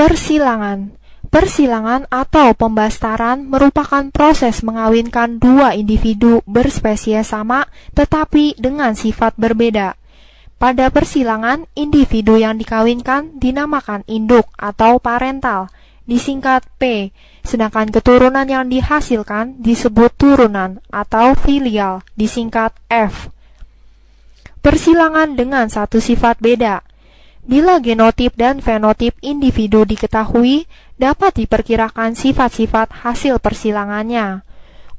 Persilangan. Persilangan atau pembastaran merupakan proses mengawinkan dua individu berspesies sama tetapi dengan sifat berbeda. Pada persilangan, individu yang dikawinkan dinamakan induk atau parental, disingkat P, sedangkan keturunan yang dihasilkan disebut turunan atau filial, disingkat F. Persilangan dengan satu sifat beda. Bila genotip dan fenotip individu diketahui, dapat diperkirakan sifat-sifat hasil persilangannya.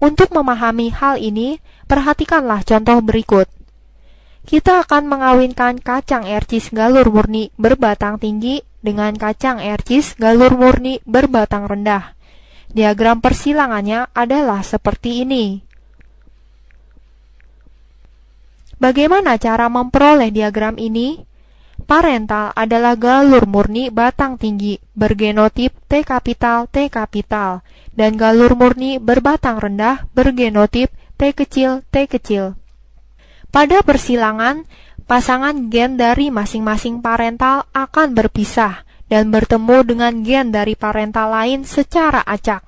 Untuk memahami hal ini, perhatikanlah contoh berikut. Kita akan mengawinkan kacang ercis galur murni berbatang tinggi dengan kacang ercis galur murni berbatang rendah. Diagram persilangannya adalah seperti ini. Bagaimana cara memperoleh diagram ini? Parental adalah galur murni batang tinggi bergenotip T kapital dan galur murni berbatang rendah bergenotip T kecil. Pada persilangan, pasangan gen dari masing-masing parental akan berpisah dan bertemu dengan gen dari parental lain secara acak.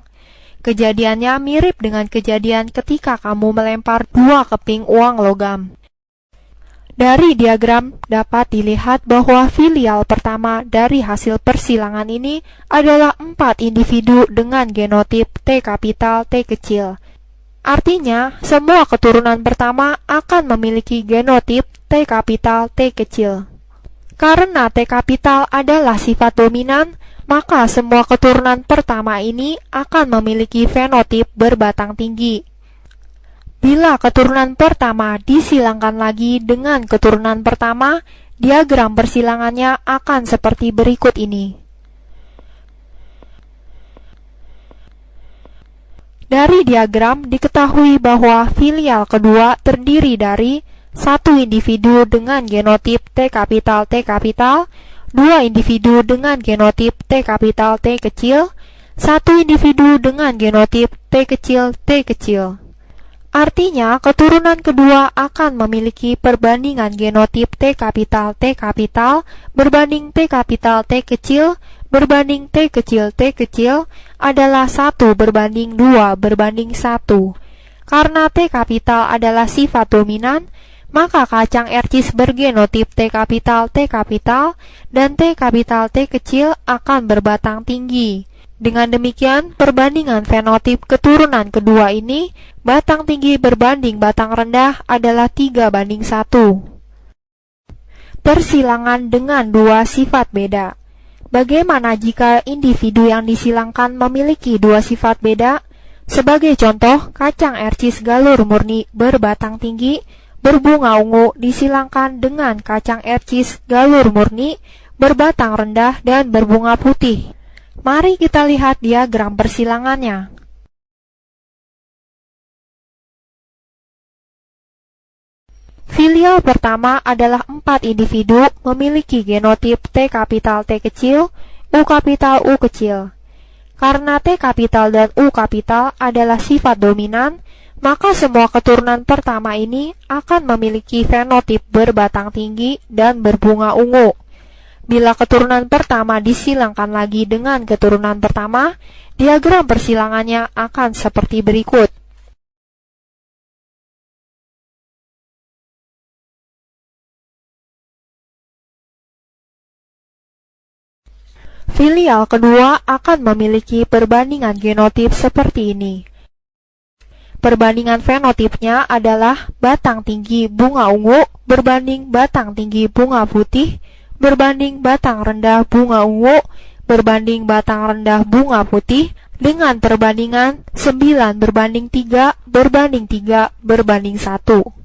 Kejadiannya mirip dengan kejadian ketika kamu melempar dua keping uang logam. Dari diagram dapat dilihat bahwa filial pertama dari hasil persilangan ini adalah 4 individu dengan genotip T kapital T kecil. Artinya, semua keturunan pertama akan memiliki genotip T kapital T kecil. Karena T kapital adalah sifat dominan, maka semua keturunan pertama ini akan memiliki fenotip berbatang tinggi. Bila keturunan pertama disilangkan lagi dengan keturunan pertama, diagram persilangannya akan seperti berikut ini. Dari diagram diketahui bahwa filial kedua terdiri dari satu individu dengan genotip T kapital, 2 individu dengan genotip T kapital T kecil, 1 individu dengan genotip T kecil. Artinya, keturunan kedua akan memiliki perbandingan genotip T kapital berbanding T kapital T kecil berbanding T kecil adalah 1 berbanding 2 berbanding 1. Karena T kapital adalah sifat dominan, maka kacang ercis bergenotip T kapital dan T kapital T kecil akan berbatang tinggi. Dengan demikian, perbandingan fenotip keturunan kedua ini, batang tinggi berbanding batang rendah adalah 3:1. Persilangan dengan dua sifat beda. Bagaimana jika individu yang disilangkan memiliki dua sifat beda? Sebagai contoh, kacang ercis galur murni berbatang tinggi, berbunga ungu disilangkan dengan kacang ercis galur murni berbatang rendah dan berbunga putih. Mari kita lihat diagram persilangannya. Filial pertama adalah 4 individu memiliki genotip T kapital T kecil, U kapital U kecil. Karena T kapital dan U kapital adalah sifat dominan, maka semua keturunan pertama ini akan memiliki fenotip berbatang tinggi dan berbunga ungu. Bila keturunan pertama disilangkan lagi dengan keturunan pertama, diagram persilangannya akan seperti berikut. Filial kedua akan memiliki perbandingan genotip seperti ini. Perbandingan fenotipnya adalah batang tinggi bunga ungu berbanding batang tinggi bunga putih, berbanding batang rendah bunga ungu, berbanding batang rendah bunga putih, dengan perbandingan 9:3 berbanding 3 berbanding 1.